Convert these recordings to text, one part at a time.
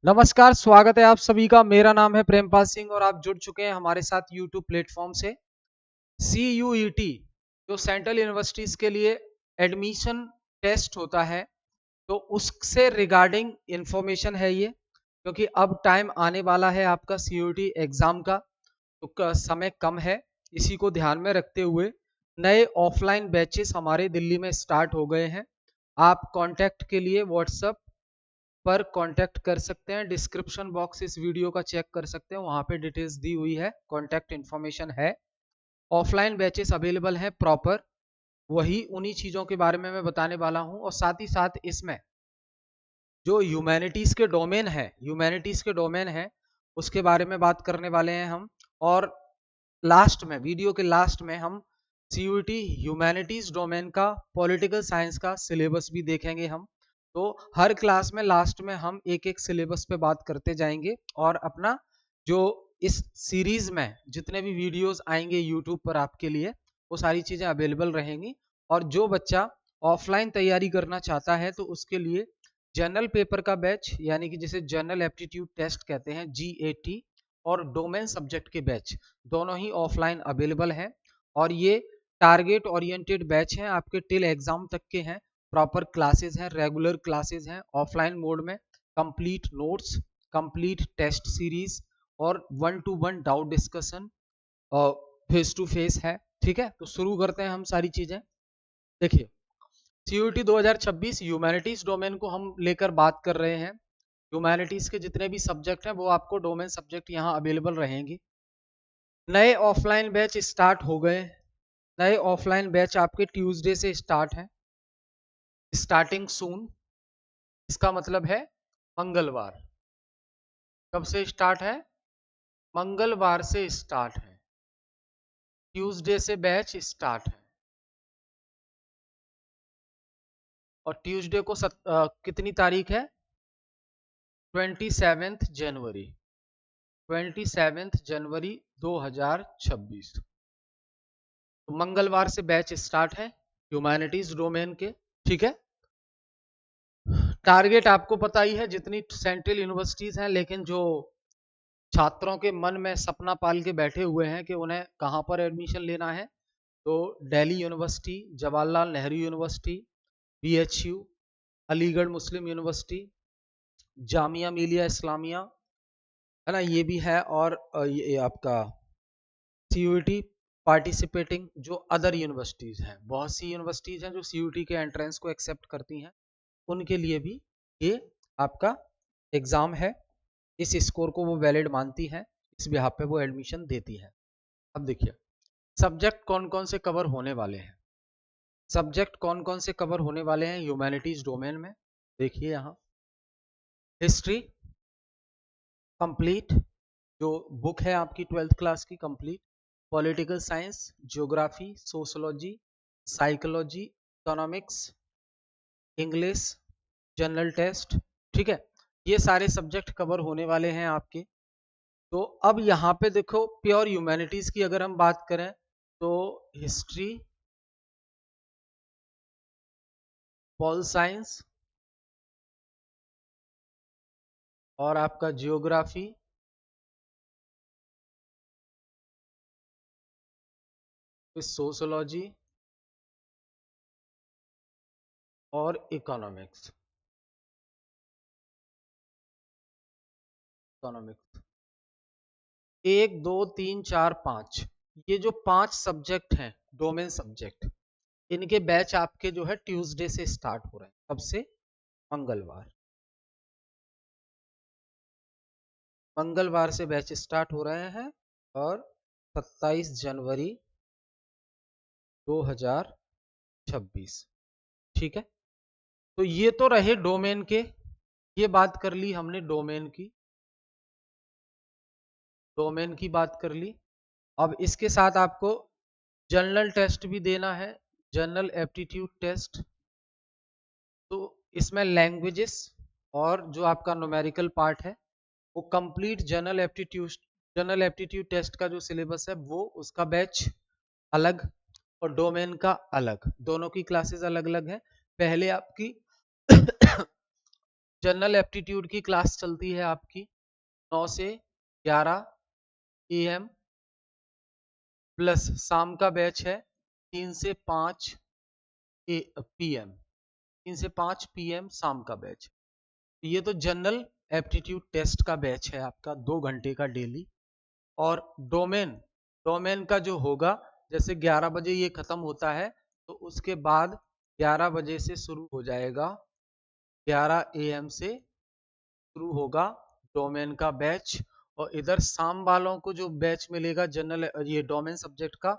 नमस्कार, स्वागत है आप सभी का। मेरा नाम है प्रेमपाल सिंह और आप जुड़ चुके हैं हमारे साथ यूट्यूब प्लेटफॉर्म से। CUET जो सेंट्रल यूनिवर्सिटीज के लिए एडमिशन टेस्ट होता है, तो उससे रिगार्डिंग इंफॉर्मेशन है ये, क्योंकि अब टाइम आने वाला है आपका CUET एग्जाम का, तो समय कम है। इसी को ध्यान में रखते हुए नए ऑफलाइन बैचेस हमारे दिल्ली में स्टार्ट हो गए हैं। आप कांटेक्ट के लिए व्हाट्सएप पर कांटेक्ट कर सकते हैं। डिस्क्रिप्शन बॉक्स इस वीडियो का चेक कर सकते हैं, वहां पे डिटेल्स दी हुई है, कांटेक्ट इन्फॉर्मेशन है। ऑफलाइन बैचेस अवेलेबल हैं प्रॉपर, वही उन्हीं चीजों के बारे में मैं बताने वाला हूं। और साथ ही साथ इसमें जो ह्यूमैनिटीज के डोमेन है उसके बारे में बात करने वाले हैं हम। और लास्ट में, वीडियो के लास्ट में हम CUET ह्यूमैनिटीज डोमेन का पॉलिटिकल साइंस का सिलेबस भी देखेंगे हम। तो हर क्लास में लास्ट में हम एक एक सिलेबस पे बात करते जाएंगे और अपना जो इस सीरीज में जितने भी वीडियोस आएंगे यूट्यूब पर आपके लिए, वो सारी चीजें अवेलेबल रहेंगी। और जो बच्चा ऑफलाइन तैयारी करना चाहता है तो उसके लिए जनरल पेपर का बैच, यानी कि जिसे जनरल एप्टीट्यूड टेस्ट कहते हैं, GAT, और डोमेन सब्जेक्ट के बैच दोनों ही ऑफलाइन अवेलेबल हैं। और ये टारगेट ओरिएंटेड बैच हैं, आपके टिल एग्जाम तक के हैं। प्रॉपर क्लासेस हैं, रेगुलर क्लासेस हैं ऑफलाइन मोड में। Complete notes, complete test series और 1-to-1 डाउट डिस्कशन और फेस टू फेस है। ठीक है, तो शुरू करते हैं हम सारी चीजें। देखिए, CUET 2026 ह्यूमैनिटीज डोमेन को हम लेकर बात कर रहे हैं। ह्यूमैनिटीज के जितने भी सब्जेक्ट हैं वो आपको डोमेन सब्जेक्ट यहाँ अवेलेबल रहेंगे। नए ऑफलाइन बैच स्टार्ट हो गए। नए ऑफलाइन बैच आपके ट्यूसडे से स्टार्ट है, स्टार्टिंग सून। इसका मतलब है मंगलवार। कब से स्टार्ट है? मंगलवार से स्टार्ट है, ट्यूसडे से बैच स्टार्ट है। और ट्यूसडे को कितनी तारीख है? 27 जनवरी, 27 जनवरी 2026। तो मंगलवार से बैच स्टार्ट है ह्यूमैनिटीज डोमेन के। ठीक है, टारगेट आपको पता ही है, जितनी सेंट्रल यूनिवर्सिटीज हैं, लेकिन जो छात्रों के मन में सपना पाल के बैठे हुए हैं कि उन्हें कहाँ पर एडमिशन लेना है, तो Delhi University, Jawaharlal Nehru University, BHU, Aligarh Muslim University, Jamia Millia Islamia, है ना, ये भी है। और ये आपका CUET पार्टिसिपेटिंग जो अदर यूनिवर्सिटीज हैं, बहुत सी यूनिवर्सिटीज हैं जो CUET के एंट्रेंस को एक्सेप्ट करती हैं, उनके लिए भी ये आपका एग्जाम है। इस स्कोर को वो वैलिड मानती हैं, इस बिहाफ पे वो एडमिशन देती है। अब देखिए, सब्जेक्ट कौन कौन से कवर होने वाले हैं। सब्जेक्ट कौन कौन से कवर होने वाले हैं ह्यूमैनिटीज डोमेन में, देखिए यहाँ। हिस्ट्री कंप्लीट, जो बुक है आपकी 12th क्लास की, complete. Political science, geography, sociology, psychology, economics, English, general test. ठीक है, ये सारे सब्जेक्ट कवर होने वाले हैं आपके। तो अब यहाँ पे देखो, प्योर ह्यूमैनिटीज की अगर हम बात करें तो हिस्ट्री, पॉल साइंस और आपका जियोग्राफी, सोशोलॉजी और इकोनॉमिक्स। इकोनॉमिक्स 1 2 3 4 5, ये जो 5 सब्जेक्ट हैं डोमेन सब्जेक्ट, इनके बैच आपके जो है ट्यूसडे से स्टार्ट हो रहे हैं। कब से? मंगलवार। मंगलवार से बैच स्टार्ट हो रहे हैं और 27 जनवरी 2026। ठीक है, तो ये तो रहे डोमेन के, ये बात कर ली हमने डोमेन की, डोमेन की बात कर ली। अब इसके साथ आपको जनरल टेस्ट भी देना है, जनरल एप्टीट्यूड टेस्ट। तो इसमें लैंग्वेजेस और जो आपका न्यूमेरिकल पार्ट है वो कंप्लीट जनरल एप्टीट्यूड टेस्ट का जो सिलेबस है वो, उसका बैच अलग और डोमेन का अलग, दोनों की क्लासेस अलग अलग है। पहले आपकी जनरल एप्टीट्यूड की क्लास चलती है आपकी 9 से 11 AM प्लस शाम का बैच है 3 से 5 PM, 3 से 5 PM शाम का बैच। ये तो जनरल एप्टीट्यूड टेस्ट का बैच है आपका 2 घंटे का डेली। और डोमेन डोमेन का जो होगा, जैसे 11 बजे ये खत्म होता है तो उसके बाद 11 बजे से शुरू हो जाएगा, 11 AM से शुरू होगा डोमेन का बैच। और इधर शाम वालों को जो बैच मिलेगा जनरल ये डोमेन सब्जेक्ट का,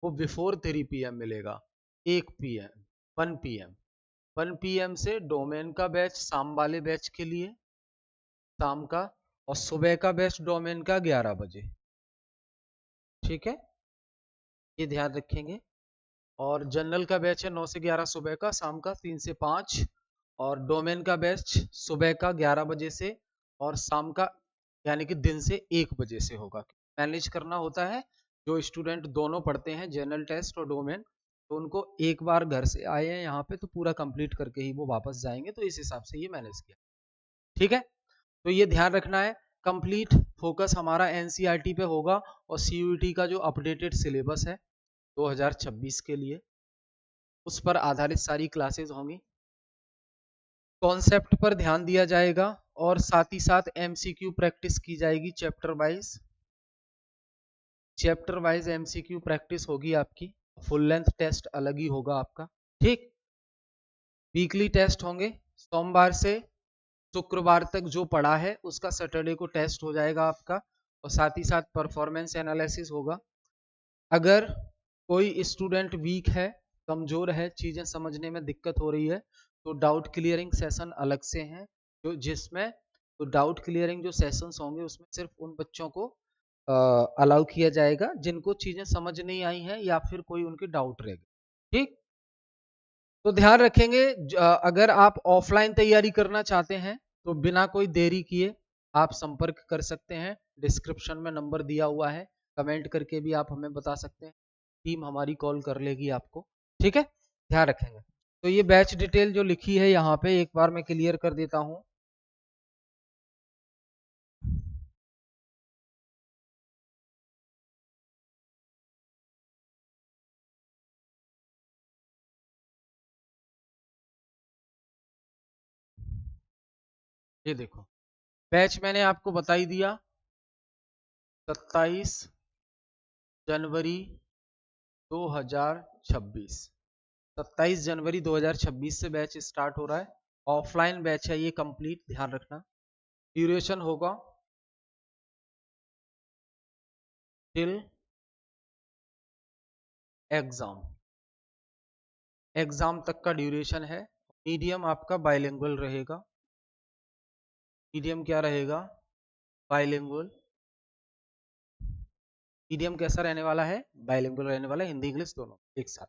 वो बिफोर 3 PM मिलेगा, 1 PM 1 PM 1 PM से डोमेन का बैच शाम वाले बैच के लिए, शाम का। और सुबह का बैच डोमेन का 11 बजे। ठीक है, ये ध्यान रखेंगे। और जनरल का बैच है 9 से 11 सुबह का, शाम का 3 से 5। और डोमेन का बैच सुबह का 11 बजे से और शाम का यानी कि दिन से 1 बजे से होगा। मैनेज करना होता है, जो स्टूडेंट दोनों पढ़ते हैं जनरल टेस्ट और डोमेन, तो उनको एक बार घर से आए हैं यहाँ पे तो पूरा कंप्लीट करके ही वो वापस जाएंगे, तो इस हिसाब से ये मैनेज किया। ठीक है, तो ये ध्यान रखना है। कंप्लीट फोकस हमारा एनसीईआरटी पे होगा और सीयूईटी का जो अपडेटेड सिलेबस है 2026 के लिए, उस पर आधारित सारी क्लासेस होंगी। कॉन्सेप्ट पर ध्यान दिया जाएगा और साथ ही साथ एमसीक्यू प्रैक्टिस की जाएगी चैप्टर वाइज एमसीक्यू प्रैक्टिस होगी आपकी। फुल लेंथ टेस्ट अलग ही होगा आपका। ठीक, वीकली टेस्ट होंगे, सोमवार से शुक्रवार तक जो पढ़ा है उसका सैटरडे को टेस्ट हो जाएगा आपका। और साथ ही साथ परफॉर्मेंस एनालिसिस होगा। अगर कोई स्टूडेंट वीक है, कमजोर है, चीजें समझने में दिक्कत हो रही है, तो डाउट क्लियरिंग सेशन अलग से हैं, जो जिसमें तो डाउट क्लियरिंग जो सेशंस होंगे उसमें सिर्फ उन बच्चों को अलाउ किया जाएगा जिनको चीजें समझ नहीं आई हैं या फिर कोई उनके डाउट रह गए। ठीक, तो ध्यान रखेंगे। अगर आप ऑफलाइन तैयारी करना चाहते हैं तो बिना कोई देरी किए आप संपर्क कर सकते हैं, डिस्क्रिप्शन में नंबर दिया हुआ है, कमेंट करके भी आप हमें बता सकते हैं, टीम हमारी कॉल कर लेगी आपको। ठीक है, ध्यान रखेंगे। तो ये बैच डिटेल जो लिखी है यहाँ पे एक बार मैं क्लियर कर देता हूँ। ये देखो, बैच मैंने आपको बता ही दिया, 27 जनवरी 2026, 27 जनवरी 2026 से बैच स्टार्ट हो रहा है। ऑफलाइन बैच है ये कंप्लीट, ध्यान रखना। ड्यूरेशन होगा टिल एग्जाम, एग्जाम तक का ड्यूरेशन है। मीडियम आपका बाइलिंगुअल रहेगा। मीडियम क्या रहेगा? बाइलिंगुअल। मीडियम कैसा रहने वाला है? बाइलिंगुअल रहने वाला है, हिंदी इंग्लिश दोनों एक साथ।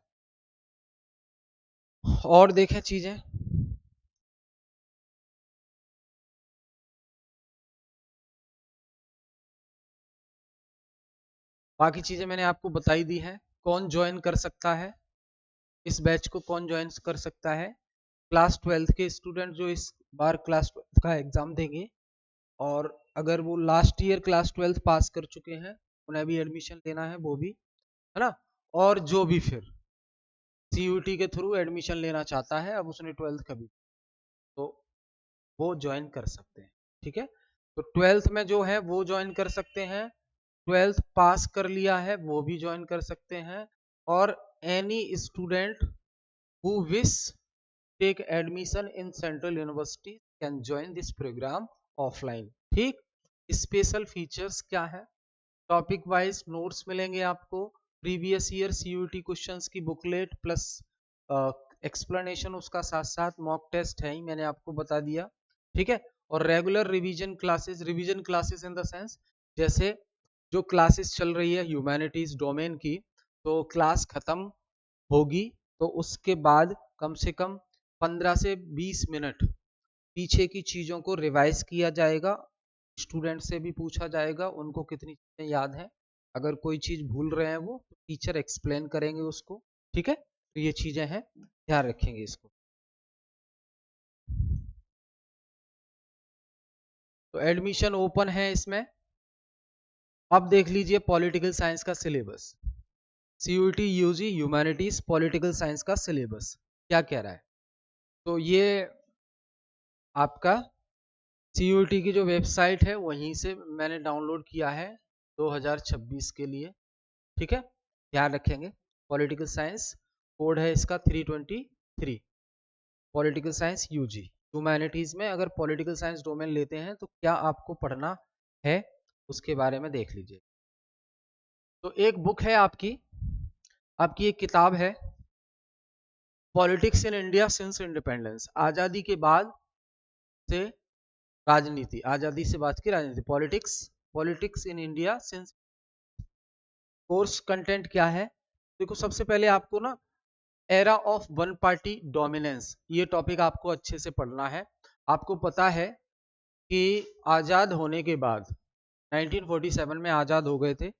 और देखें चीजें, बाकी चीजें मैंने आपको बताई दी है। कौन ज्वाइन कर सकता है इस बैच को? कौन ज्वाइन कर सकता है? क्लास 12 के स्टूडेंट जो इस बार क्लास 12 का एग्जाम देंगे और अगर वो लास्ट ईयर क्लास 12 पास कर चुके हैं, उन्हें भी एडमिशन लेना है, वो भी है ना। और जो भी फिर सीयूटी के थ्रू एडमिशन लेना चाहता है, अब उसने 12th का भी, तो वो ज्वाइन कर सकते हैं। ठीक है, तो 12th में जो है वो ज्वाइन कर सकते हैं, 12th पास कर लिया है वो भी ज्वाइन कर सकते हैं। और any student who wish take admission in central university can join this programme offline. ठीक, स्पेशल फीचर्स क्या है? टॉपिक वाइज नोट्स मिलेंगे आपको, प्रीवियस ईयर सीयूटी क्वेश्चंस की बुकलेट प्लस एक्सप्लेनेशन उसका, साथ साथ मॉक टेस्ट है ही, मैंने आपको बता दिया। ठीक है, और regular revision classes in the sense, जैसे जो क्लासेस चल रही है ह्यूमैनिटीज डोमेन की, तो क्लास खत्म होगी तो उसके बाद कम से कम 15 से 20 मिनट पीछे की चीजों को रिवाइज किया जाएगा, स्टूडेंट से भी पूछा जाएगा उनको कितनी चीजें याद हैं। अगर कोई चीज भूल रहे हैं वो तो टीचर एक्सप्लेन करेंगे उसको। ठीक है, तो ये चीजें हैं, ध्यान रखेंगे इसको। तो एडमिशन ओपन है इसमें। अब देख लीजिए पॉलिटिकल साइंस का syllabus, CUET UG humanities political science का सिलेबस क्या कह रहा है। तो ये आपका सीयूईटी की जो वेबसाइट है वहीं से मैंने डाउनलोड किया है 2026 के लिए, ठीक है, ध्यान रखेंगे। पॉलिटिकल साइंस कोड है इसका 323, पॉलिटिकल साइंस यूजी। ह्यूमैनिटीज में अगर पॉलिटिकल साइंस डोमेन लेते हैं तो क्या आपको पढ़ना है उसके बारे में देख लीजिए। तो एक बुक है आपकी एक किताब है politics in India since independence, आजादी के बाद से राजनीति, आजादी से बाद की राजनीति, politics in India since. Course content क्या है, देखो सबसे पहले आपको ना era of one party dominance ये टॉपिक आपको अच्छे से पढ़ना है। आपको पता है कि आजाद होने के बाद 1947 में आजाद हो गए थे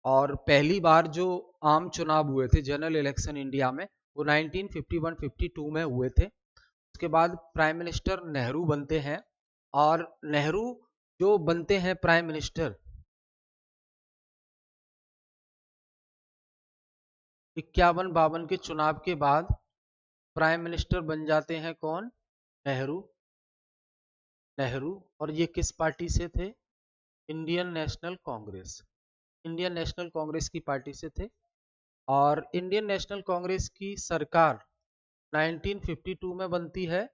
और पहली बार जो आम चुनाव हुए थे जनरल इलेक्शन इंडिया में वो 1951-52 में हुए थे। उसके बाद प्राइम मिनिस्टर नेहरू बनते हैं और नेहरू जो बनते हैं प्राइम मिनिस्टर 51-52 के चुनाव के बाद प्राइम मिनिस्टर बन जाते हैं कौन, नेहरू। और ये किस पार्टी से थे, Indian national Congress, Indian national Congress की पार्टी से थे। और इंडियन नेशनल कांग्रेस की सरकार 1952 में बनती है।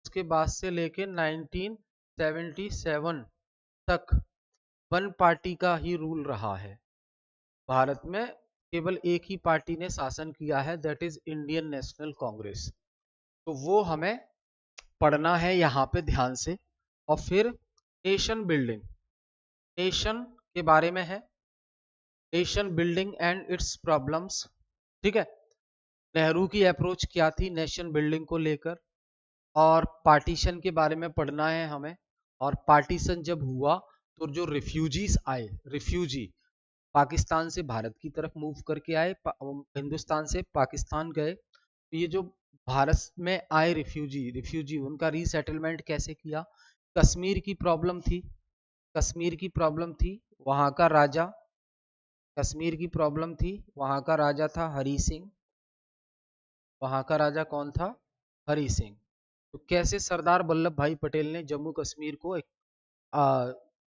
उसके बाद से लेके 1977 तक वन पार्टी का ही रूल रहा है। भारत में केवल एक ही पार्टी ने शासन किया है, that is Indian national Congress. तो वो हमें पढ़ना है यहाँ पे ध्यान से। और फिर नेशन बिल्डिंग, नेशन के बारे में है, nation building and it's problems, ठीक है। नेहरू की अप्रोच क्या थी नेशन बिल्डिंग को लेकर, और पार्टीशन के बारे में पढ़ना है हमें। और पार्टीशन जब हुआ तो जो रिफ्यूजीज आए, रिफ्यूजी पाकिस्तान से भारत की तरफ मूव करके आए, हिंदुस्तान से पाकिस्तान गए, तो ये जो भारत में आए रिफ्यूजी उनका रीसेटलमेंट कैसे किया। कश्मीर की प्रॉब्लम थी, कश्मीर की प्रॉब्लम थी, वहां का राजा, कश्मीर की प्रॉब्लम थी, वहां का राजा था हरी सिंह, वहां का राजा कौन था, हरी सिंह। तो कैसे सरदार वल्लभ भाई पटेल ने जम्मू कश्मीर को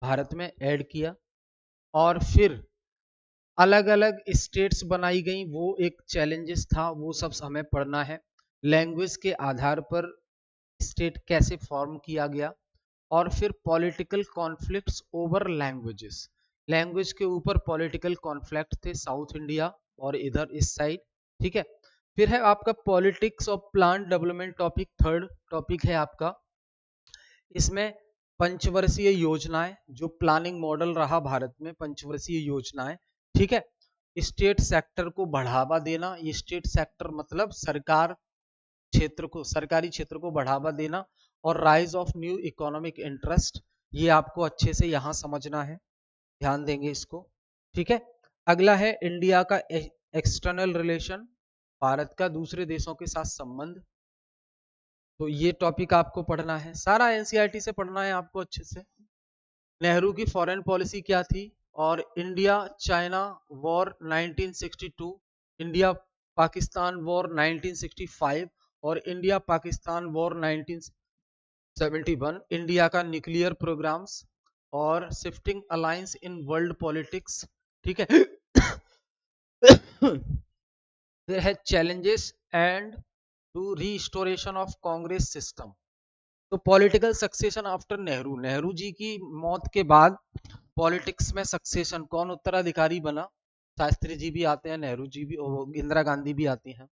भारत में ऐड किया। और फिर अलग अलग स्टेट्स बनाई गई, वो एक चैलेंजेस था, वो सब हमें पढ़ना है। लैंग्वेज के आधार पर स्टेट कैसे फॉर्म किया गया। और फिर political conflicts over languages, language के ऊपर पॉलिटिकल कॉन्फ्लिक्ट थे साउथ इंडिया और इधर इस साइड, ठीक है। फिर है आपका politics of plant development topic, third topic है आपका। इसमें पंचवर्षीय योजनाएं, जो प्लानिंग मॉडल रहा भारत में, पंचवर्षीय योजनाएं, ठीक है। स्टेट सेक्टर को बढ़ावा देना, ये स्टेट सेक्टर मतलब सरकार क्षेत्र को, सरकारी क्षेत्र को बढ़ावा देना। और rise of new economic interest, ये आपको अच्छे से यहां समझना है, ध्यान देंगे इसको, ठीक है। अगला है इंडिया का एक्सटर्नल रिलेशन, भारत का दूसरे देशों के साथ संबंध। तो ये टॉपिक आपको पढ़ना है, सारा एनसीईआरटी से पढ़ना है आपको अच्छे से। नेहरू की फॉरेन पॉलिसी क्या थी, और India China war 1962, India Pakistan war 1965, और इंडिया पाकिस्तान वॉर 1971, इंडिया का न्यूक्लियर प्रोग्राम्स और shifting alliance in world politics, ठीक है। फिर है challenges and to restoration of Congress system. तो political succession after Nehru, Nehru ji की मौत के बाद पॉलिटिक्स में सक्सेशन, कौन उत्तराधिकारी बना, शास्त्री जी भी आते हैं, नेहरू जी भी, इंदिरा गांधी भी आती हैं।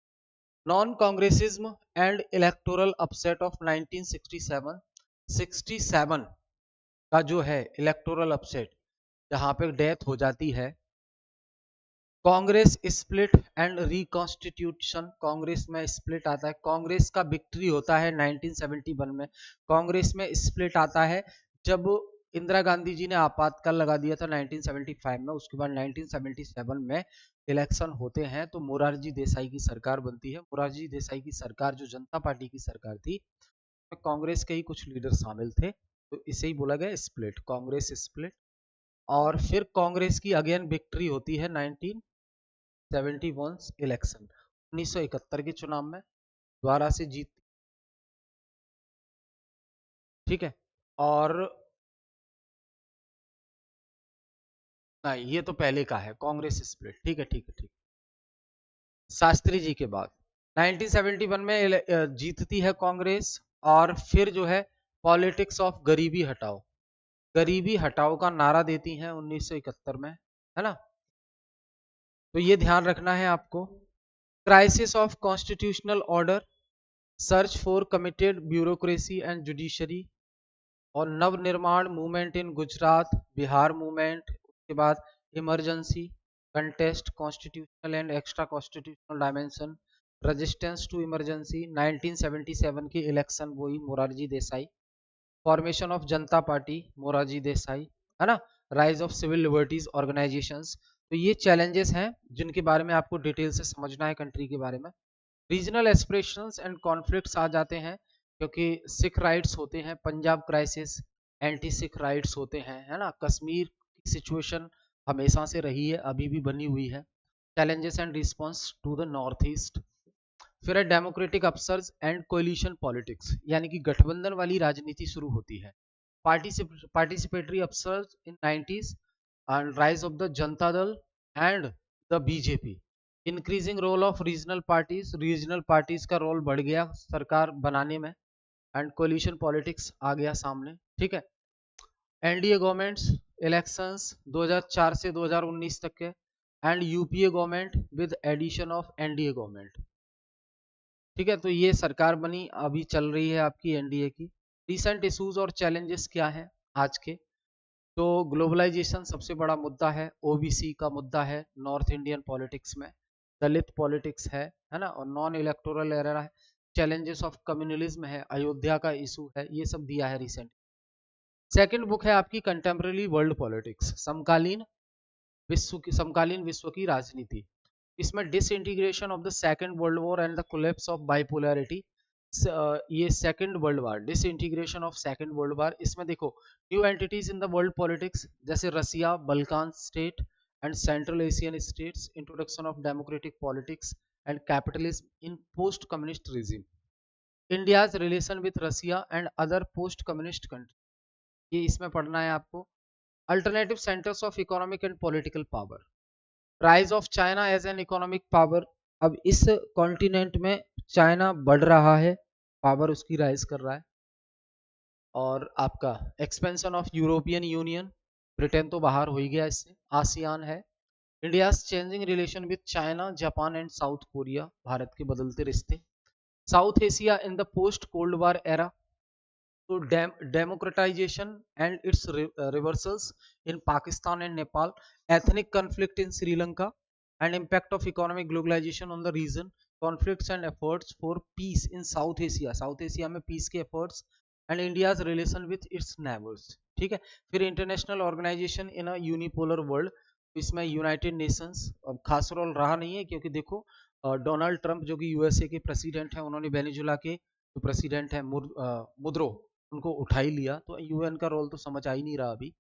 Non Congressism and electoral upset of 1967, 67 का जो है इलेक्टोरल अपसेट, जहां पे डेथ हो जाती है। Congress split and reconstitution, Congress में स्प्लिट आता है, कांग्रेस का विक्ट्री होता है 1971 में। कांग्रेस में स्प्लिट आता है जब इंदिरा गांधी जी ने आपातकाल लगा दिया था 1975 में, उसके बाद 1977 में इलेक्शन होते हैं तो मोरारजी देसाई की सरकार बनती है। मोरारजी देसाई की सरकार जो जनता पार्टी की सरकार थी, कांग्रेस के ही कुछ लीडर शामिल थे। तो इसे ही बोला गया स्प्लिट, कांग्रेस स्प्लिट। और फिर कांग्रेस की अगेन विक्ट्री होती है 1971 इलेक्शन, 1971 के चुनाव में दोबारा से जीत, ठीक है। और नहीं, ये तो पहले का है कांग्रेस स्प्लिट, ठीक है ठीक है ठीक। शास्त्री जी के बाद 1971 में जीतती है कांग्रेस। और फिर जो है पॉलिटिक्स ऑफ गरीबी हटाओ, गरीबी हटाओ का नारा देती हैं 1971 में, है ना। तो ये ध्यान रखना है आपको। Crisis of constitutional order, search for committed bureaucracy and judiciary, और Navnirman movement in Gujarat, Bihar movement, उसके बाद emergency, contest constitutional and extra constitutional dimension, resistance to emergency, 1977 की इलेक्शन वही Morarji Desai, formation of Janata party Morarji Desai, है ना, rise of civil liberties organisations. तो ये challenges हैं जिनके बारे में आपको डिटेल से समझना है कंट्री के बारे में। रीजनल एस्पिरेशंस एंड कॉन्फ्लिक्ट्स आ जाते हैं, क्योंकि सिख राइट्स होते हैं, Punjab crisis, anti Sikh rights होते हैं, है ना, कश्मीर की सिचुएशन हमेशा से रही है, अभी भी बनी हुई है, challenges and response to the north east. फिर है democratic upsurge and coalition politics, यानी कि गठबंधन वाली राजनीति शुरू होती है। Participatory upsurge in 90s and rise of the Janata Dal and the BJP, increasing role of regional parties, regional parties का रोल बढ़ गया सरकार बनाने में, एंड कोलिशन पॉलिटिक्स आ गया सामने, ठीक है। एनडीए गवर्नमेंट्स, इलेक्शंस 2004 से 2019 तक के, and UPA government with addition of NDA government, ठीक है। तो ये सरकार बनी, अभी चल रही है आपकी एनडीए की। रिसेंट इश्यूज और चैलेंजेस क्या हैं आज के, तो ग्लोबलाइजेशन सबसे बड़ा मुद्दा है, ओबीसी का मुद्दा है नॉर्थ इंडियन पॉलिटिक्स में, दलित पॉलिटिक्स है ना, और नॉन इलेक्टोरल एरा है, चैलेंजेस ऑफ कम्युनलिज्म है, अयोध्या का इशू है, ये सब दिया है रिसेंट। सेकंड बुक है आपकी कंटेम्प्रेरी वर्ल्ड पॉलिटिक्स, समकालीन विश्व की राजनीति। इसमें disintegration of the second world war and the collapse of bipolarity, ये second world war, disintegration of second world war. इसमें देखो new entities in the world politics, जैसे Russia, Balkan state and central Asian states, introduction of democratic politics and capitalism in post communist regime, India's relation with Russia and other post communist country, ये इसमें पढ़ना है आपको। Alternative centres of economic and political power, rise of China as an economic power, अब इस continent में China बढ़ रहा है, पावर उसकी राइज कर रहा है। और आपका expansion of European Union, Britain तो बाहर हो ही गया इससे, आसियान है, India changing relation with China, Japan and South Korea, Bharat के बदलते रिश्ते, South Asia in the post cold war era, तो democratisation and its reversals in Pakistan and Nepal, ethnic conflict in Sri Lanka, and impact of economic globalization on the region, conflicts and efforts for peace in South Asia, South Asia में peace के efforts, and India's relation with its neighbors, ठीक है। फिर international organisation in a unipolar world, इसमें United Nations अब खास role रहा नहीं है, क्योंकि देखो डोनाल्ड ट्रंप जो कि यूएसए के प्रेसिडेंट हैं, उन्होंने वेनेजुला के जो प्रेसिडेंट हैं मुद्रो, उनको उठा ही लिया, तो यूएन का रोल तो समझ आ ही नहीं रहा अभी।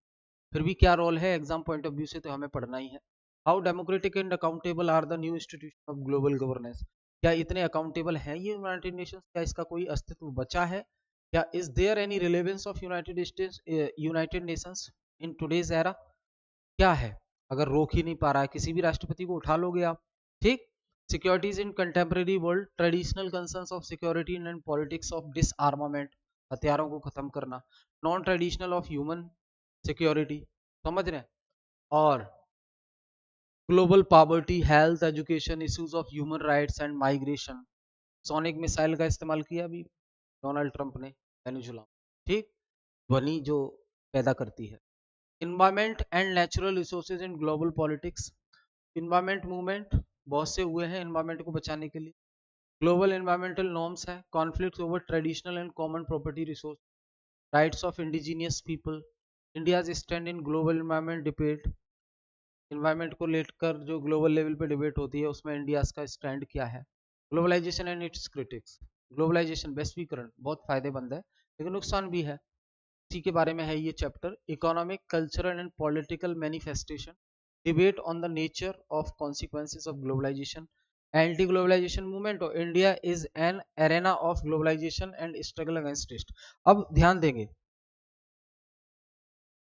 फिर भी क्या रोल है एग्जाम पॉइंट ऑफ व्यू से, तो हमें पढ़ना ही है। How democratic and accountable are the new institution of global governance, क्या इतने अकाउंटेबल हैं ये यूनाइटेड नेशंस, क्या इसका कोई अस्तित्व बचा है, क्या is there any relevance of United States, United Nations in today's era, क्या है, अगर रोक ही नहीं पा रहा है, किसी भी राष्ट्रपति को उठा लोगे आप, ठीक। Securities in contemporary world, traditional concerns of security and politics of डिसआर्मामेंट, हथियारों को खत्म करना, non traditional of human security, समझ रहे हैं, और global poverty, health, education, issues of human rights and migration, sonic missile का इस्तेमाल किया अभी डोनाल्ड ट्रंप ने वेनेजुला, ठीक, ध्वनि जो पैदा करती है। Environment and natural resources in global politics, environment movement बहुत से हुए हैं इन्वायरमेंट को बचाने के लिए, ग्लोबल इन्वायरमेंटल नॉर्म्स है, conflict over traditional and common property resource, rights of indigenous people, India's stand in global environment debate, environment को लेकर जो ग्लोबल लेवल पे डिबेट होती है उसमें इंडिया का स्टैंड क्या है, globalisation and its critics, globalisation वैश्वीकरण बहुत फायदेमंद है लेकिन नुकसान भी है, इसी के बारे में है ये chapter, economic, cultural and political manifestation, debate on the nature of consequences of globalisation, anti globalisation movement of India is an arena of globalisation and struggle against it. अब ध्यान देंगे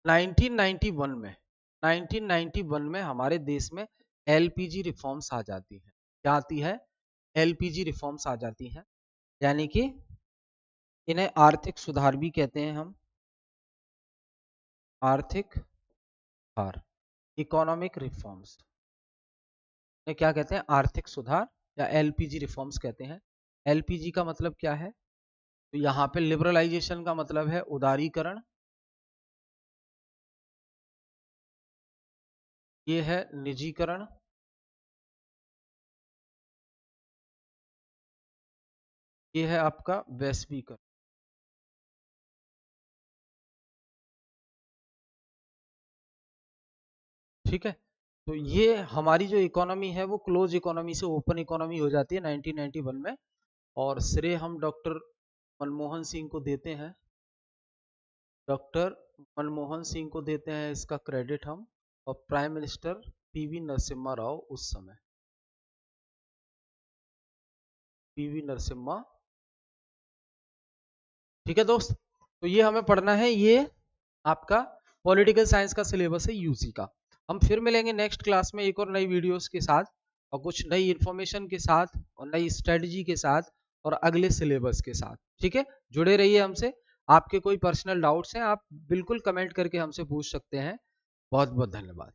1991 में हमारे देश में एलपीजी रिफॉर्म्स आ जाती है। क्या आती है? एलपीजी रिफॉर्म्स आ जाती है, यानी कि इन्हें आर्थिक सुधार भी कहते हैं हम, आर्थिक सुधार, इकोनॉमिक रिफॉर्म्स क्या कहते हैं? आर्थिक सुधार या एलपीजी रिफॉर्म्स कहते हैं। एलपीजी का मतलब क्या है? तो यहाँ पे लिबरलाइजेशन का मतलब है उदारीकरण, ये है निजीकरण, ये है आपका वैश्वीकरण। ठीक है, तो ये हमारी जो इकोनॉमी है वो क्लोज इकोनॉमी से ओपन इकोनॉमी हो जाती है 1991 में, और श्रेय हम डॉक्टर मनमोहन सिंह को देते हैं, डॉक्टर मनमोहन सिंह को देते हैं इसका क्रेडिट हम, और prime minister PV Narasimha Rao उस समय, पीवी नरसिम्हा। ठीक है दोस्त, तो ये हमें पढ़ना है, ये आपका पॉलिटिकल साइंस का सिलेबस है यूजी का। हम फिर मिलेंगे नेक्स्ट क्लास में एक और नई वीडियोस के साथ और कुछ नई इंफॉर्मेशन के साथ और नई स्ट्रेटजी के साथ और अगले सिलेबस के साथ। ठीक है, जुड़े रहिए हमसे। आपके कोई पर्सनल डाउट्स हैं आप बिल्कुल कमेंट करके हमसे पूछ सकते हैं। बहुत बहुत धन्यवाद।